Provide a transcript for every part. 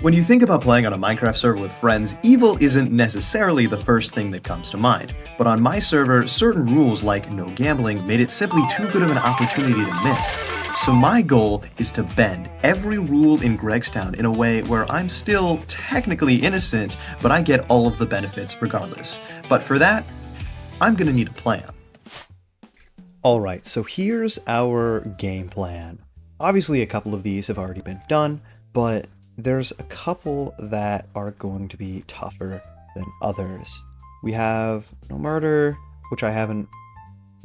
When you think about playing on a Minecraft server with friends, evil isn't necessarily the first thing that comes to mind. But on my server, certain rules like no gambling made it simply too good of an opportunity to miss. So my goal is to bend every rule in Gregstown in a way where I'm still technically innocent, but I get all of the benefits regardless. But for that, I'm gonna need a plan. Alright, so here's our game plan. Obviously a couple of these have already been done, but there's a couple that are going to be tougher than others. We have no murder, which I haven't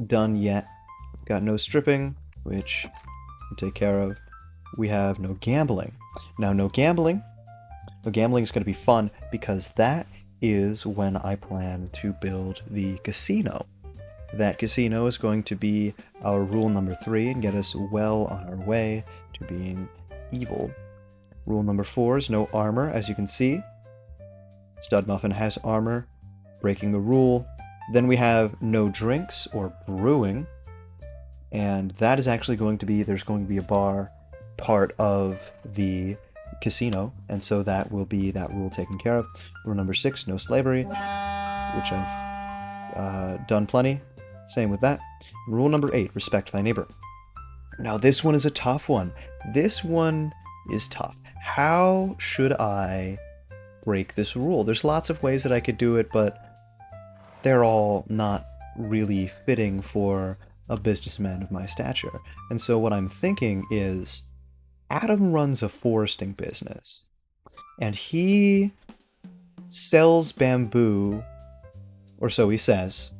done yet. We've got no stripping, which we take care of. We have no gambling. Now, no gambling is going to be fun because that is when I plan to build the casino. That casino is going to be our rule number 3 and get us well on our way to being evil. Rule number 4 is no armor, as you can see. Stud Muffin has armor, breaking the rule. Then we have no drinks or brewing, and that is actually going to be, there's going to be a bar part of the casino, and so that will be that rule taken care of. Rule number 6, no slavery, which I've done plenty. Same with that. Rule number 8, respect thy neighbor. Now this one is a tough one. This one is tough. How should I break this rule? There's lots of ways that I could do it, but they're all not really fitting for a businessman of my stature. And so what I'm thinking is, Adam runs a foresting business, and he sells bamboo, or so he says,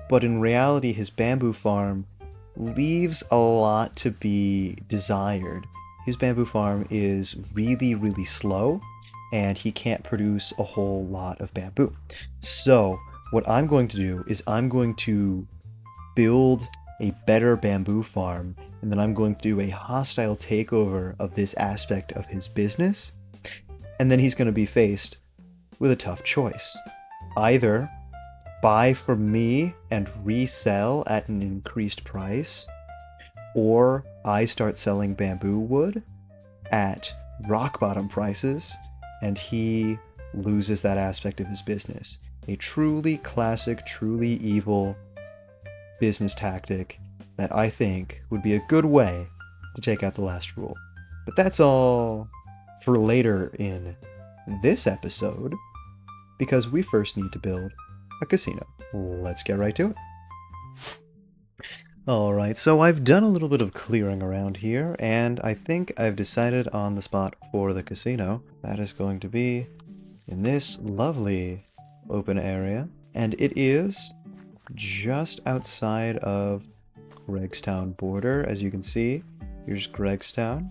but in reality his bamboo farm leaves a lot to be desired. His bamboo farm is really, really slow, and he can't produce a whole lot of bamboo. So what I'm going to do is I'm going to build a better bamboo farm, and then I'm going to do a hostile takeover of this aspect of his business, and then he's going to be faced with a tough choice. Either buy from me and resell at an increased price, or I start selling bamboo wood at rock bottom prices, and he loses that aspect of his business. A truly classic, truly evil business tactic that I think would be a good way to take out the last rule. But that's all for later in this episode, because we first need to build a casino. Let's get right to it. Alright, so I've done a little bit of clearing around here, and I think I've decided on the spot for the casino. That is going to be in this lovely open area, and it is just outside of Gregstown border. As you can see, here's Gregstown,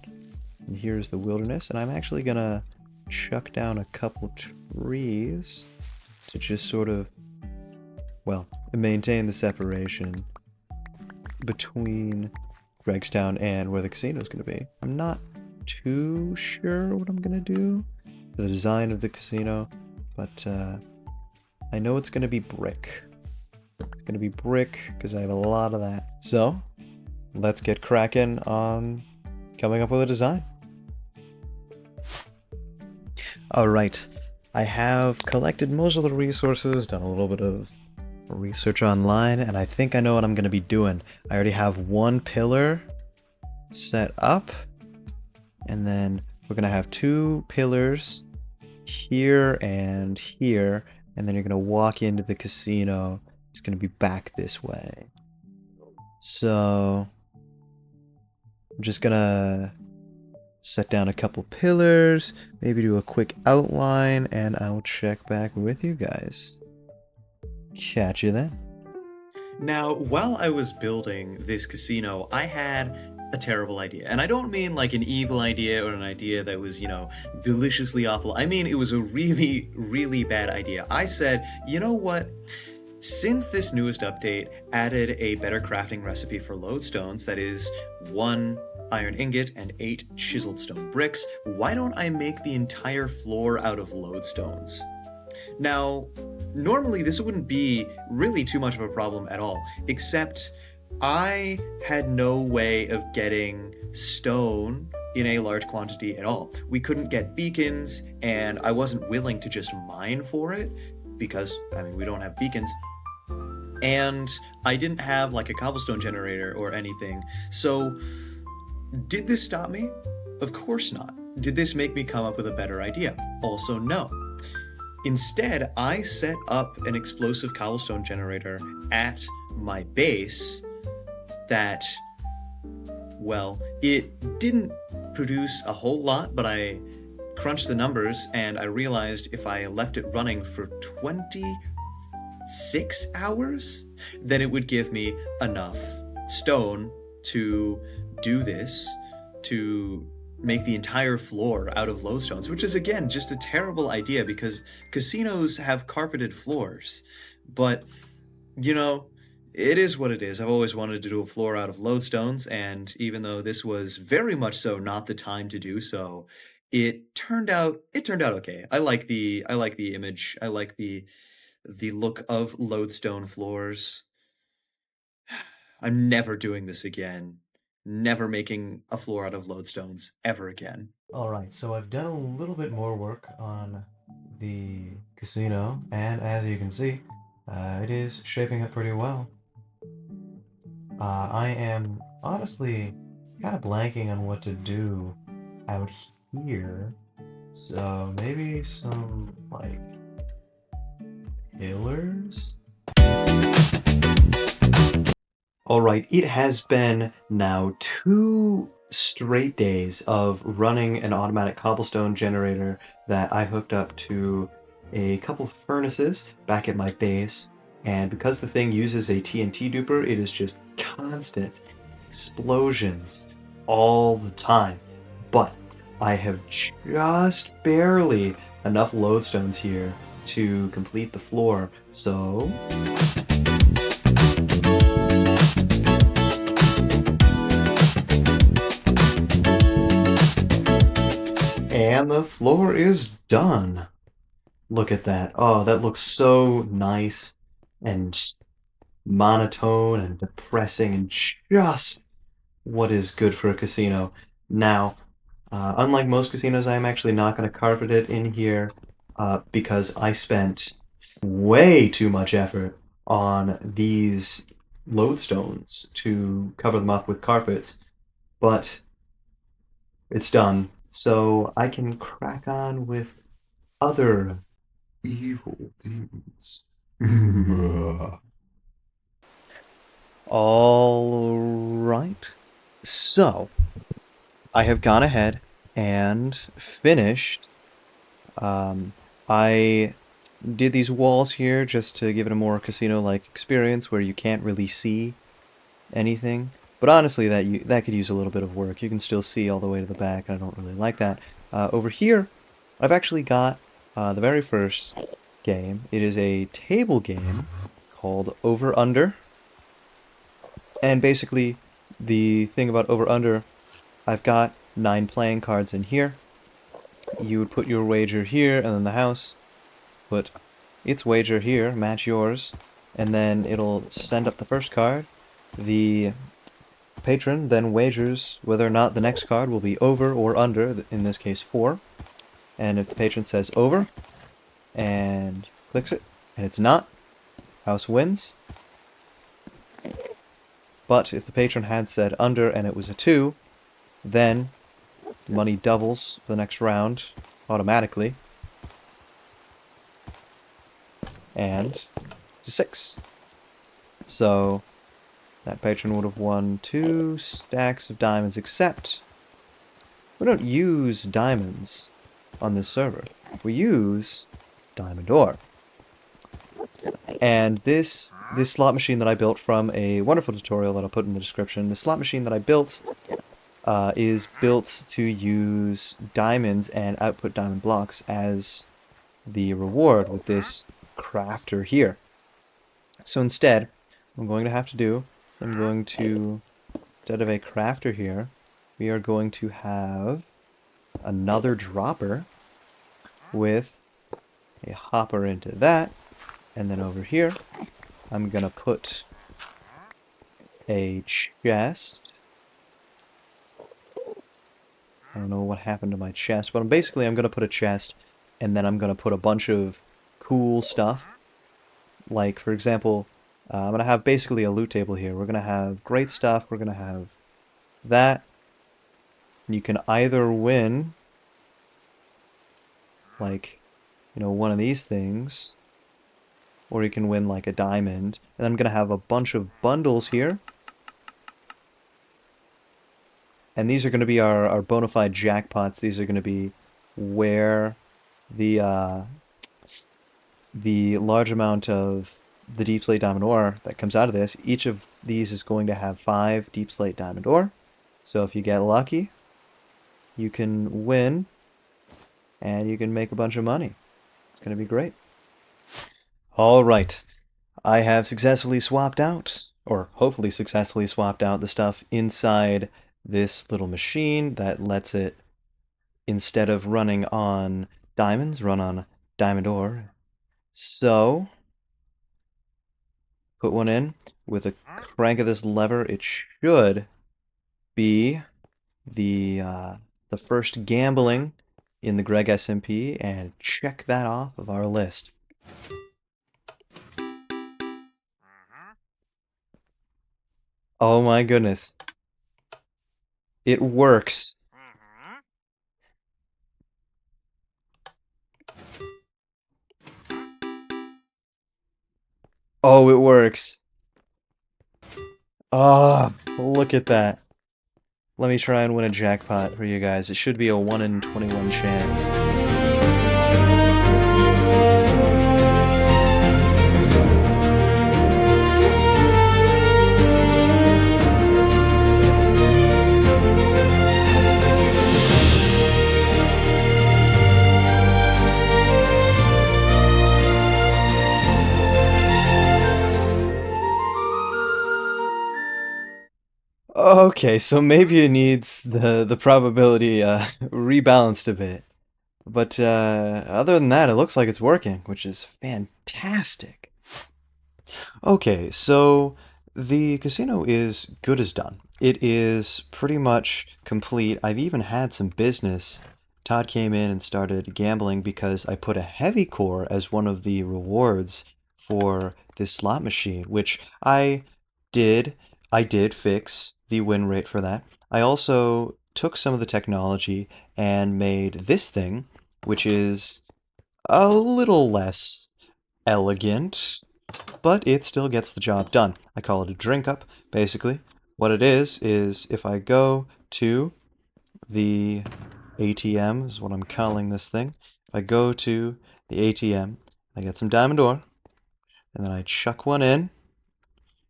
and here's the wilderness, and I'm actually gonna chuck down a couple trees to just sort of, well, maintain the separation between Gregstown and where the casino is going to be. I'm not too sure what I'm going to do for the design of the casino, but I know it's going to be brick. It's going to be brick because I have a lot of that. So let's get cracking on coming up with a design. Alright, I have collected most of the resources, done a little bit of research online, and I think I know what I'm going to be doing. I already have one pillar set up, and then we're going to have 2 pillars here and here, and then you're going to walk into the casino. It's going to be back this way. So I'm just going to set down a couple pillars, maybe do a quick outline, and I'll check back with you guys. Catch you then. Now, while I was building this casino, I had a terrible idea. And I don't mean like an evil idea or an idea that was, deliciously awful. I mean, it was a really, really bad idea. I said, you know what? Since this newest update added a better crafting recipe for lodestones, that is 1 iron ingot and 8 chiseled stone bricks, why don't I make the entire floor out of lodestones? Now, normally this wouldn't be really too much of a problem at all, except I had no way of getting stone in a large quantity at all. We couldn't get beacons, and I wasn't willing to just mine for it because, I mean, we don't have beacons. And I didn't have like a cobblestone generator or anything. So, did this stop me? Of course not. Did this make me come up with a better idea? Also, no. Instead, I set up an explosive cobblestone generator at my base that, well, it didn't produce a whole lot, but I crunched the numbers and I realized if I left it running for 26 hours, then it would give me enough stone to do this, to make the entire floor out of lodestones, which is again just a terrible idea because casinos have carpeted floors. But, you know, it is what it is. I've always wanted to do a floor out of lodestones, and even though this was very much so not the time to do so, it turned out okay. I like the image. I like the look of lodestone floors. I'm never doing this again. Never making a floor out of lodestones ever again. Alright, so I've done a little bit more work on the casino, and as you can see, it is shaping up pretty well. I am honestly kind of blanking on what to do out here, so maybe some, like, pillars? Alright, it has been now 2 straight days of running an automatic cobblestone generator that I hooked up to a couple furnaces back at my base, and because the thing uses a TNT duper, it is just constant explosions all the time. But I have just barely enough lodestones here to complete the floor, so... And the floor is done. Look at that. Oh, that looks so nice and monotone and depressing and just what is good for a casino. Now, unlike most casinos, I am actually not going to carpet it in here because I spent way too much effort on these lodestones to cover them up with carpets, but it's done. So I can crack on with other evil deeds. All right. So I have gone ahead and finished. I did these walls here just to give it a more casino-like experience where you can't really see anything. But honestly, that could use a little bit of work. You can still see all the way to the back, and I don't really like that. Over here, I've actually got the very first game. It is a table game called Over Under. And basically, the thing about Over Under, I've got 9 playing cards in here. You would put your wager here, and then the house put its wager here, match yours, and then it'll send up the first card. The patron then wagers whether or not the next card will be over or under, in this case 4. And if the patron says over, and clicks it, and it's not, house wins. But if the patron had said under and it was a 2, then money doubles for the next round automatically. And it's a 6. So that patron would have won 2 stacks of diamonds, except we don't use diamonds on this server. We use diamond ore. And this slot machine that I built from a wonderful tutorial that I'll put in the description, the slot machine that I built is built to use diamonds and output diamond blocks as the reward with this crafter here. So instead, what I'm going to have to do, instead of a crafter here, we are going to have another dropper with a hopper into that, and then over here, I'm gonna put a chest, I don't know what happened to my chest, but I'm gonna put a chest, and then I'm gonna put a bunch of cool stuff. Like, for example, I'm gonna have basically a loot table here. We're gonna have great stuff. We're gonna have that. And you can either win, like, one of these things, or you can win like a diamond. And I'm gonna have a bunch of bundles here. And these are gonna be our bona fide jackpots. These are gonna be where the the large amount of the deep slate diamond ore that comes out of this. Each of these is going to have 5 deep slate diamond ore. So if you get lucky, you can win and you can make a bunch of money. It's going to be great. All right. I have successfully swapped out, or hopefully successfully swapped out the stuff inside this little machine that lets it, instead of running on diamonds, run on diamond ore. So, put one in. With a crank of this lever, it should be the first gambling in the Greg SMP, and check that off of our list. Oh my goodness. It works. Oh, it works. Ah, look at that. Let me try and win a jackpot for you guys. It should be a 1 in 21 chance. Okay, so maybe it needs the probability rebalanced a bit. But other than that, it looks like it's working, which is fantastic. Okay, so the casino is good as done. It is pretty much complete. I've even had some business. Todd came in and started gambling because I put a heavy core as one of the rewards for this slot machine, which did. I did fix the win rate for that. I also took some of the technology and made this thing, which is a little less elegant, but it still gets the job done. I call it a drink up, basically. What it is if I go to the ATM, is what I'm calling this thing. If I go to the ATM, I get some diamond ore, and then I chuck one in,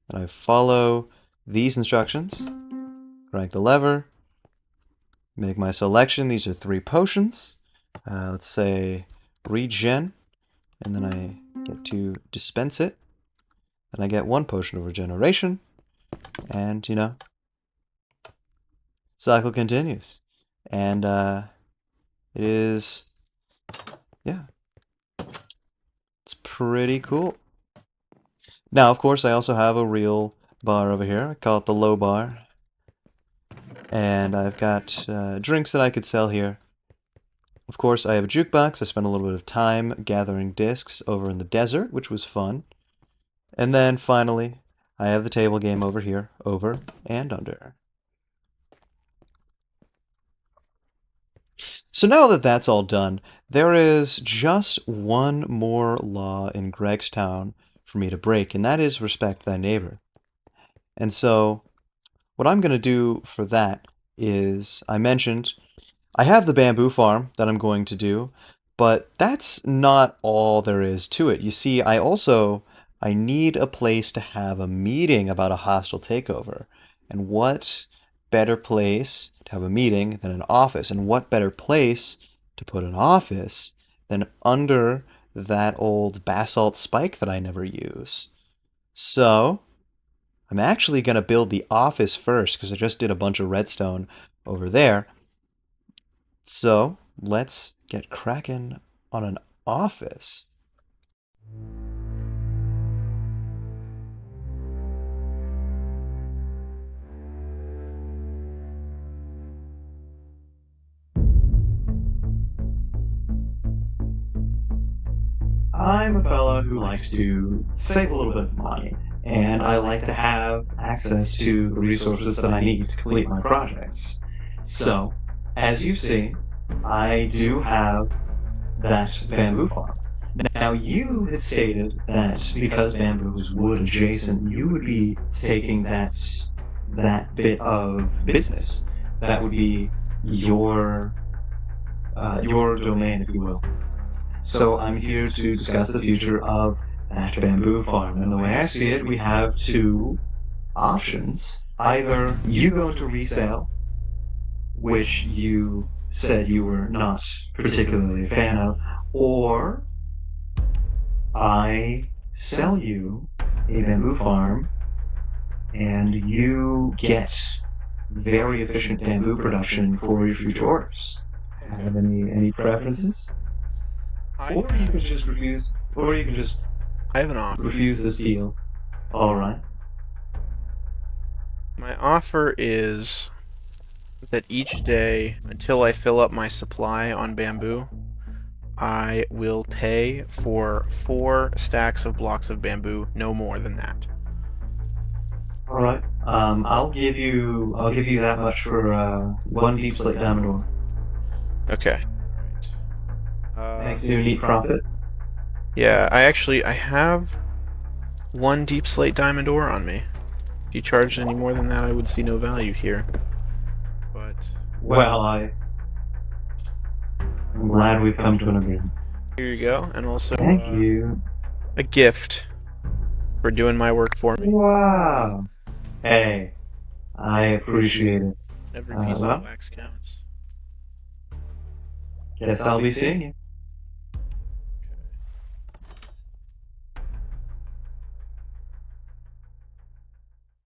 and I follow these instructions, crank the lever, make my selection. These are 3 potions. Let's say regen, and then I get to dispense it. Then I get 1 potion of regeneration, and, cycle continues. And it is, yeah, it's pretty cool. Now, of course, I also have a real bar over here. I call it the low bar. And I've got drinks that I could sell here. Of course, I have a jukebox. I spent a little bit of time gathering discs over in the desert, which was fun. And then finally, I have the table game over here, over and under. So now that that's all done, there is just one more law in Gregstown for me to break, and that is respect thy neighbor. And so, what I'm going to do for that is, I mentioned I have the bamboo farm that I'm going to do, but that's not all there is to it. You see, I need a place to have a meeting about a hostile takeover. And what better place to have a meeting than an office? And what better place to put an office than under that old basalt spike that I never use? So, I'm actually going to build the office first because I just did a bunch of redstone over there. So let's get cracking on an office. I'm a fellow who likes to save a little bit of money, and I like to have access to the resources that I need to complete my projects. So, as you see, I do have that bamboo farm. Now, you had stated that because bamboo is wood adjacent, you would be taking that bit of business. That would be your domain, if you will. So I'm here to discuss the future of that bamboo farm. And the way I see it, we have two options. Either you go into resale, which you said you were not particularly a fan of, or I sell you a bamboo farm and you get very efficient bamboo production for your future orders. Have any preferences? Or you could just refuse, or you could just I have an offer. refuse this deal. Alright. My offer is that each day, until I fill up my supply on bamboo, I will pay for 4 stacks of blocks of bamboo, no more than that. Alright. I'll give you that much for one deep slate diamond ore. Okay. Thanks to your neat profit. Yeah, I have 1 deep slate diamond ore on me. If you charged any more than that, I would see no value here. But Well, I'm glad we've come to an agreement. here you go, and also Thank you. a gift for doing my work for me. Wow. Hey, I appreciate it. Every piece well. of wax counts. Guess I'll be seeing you.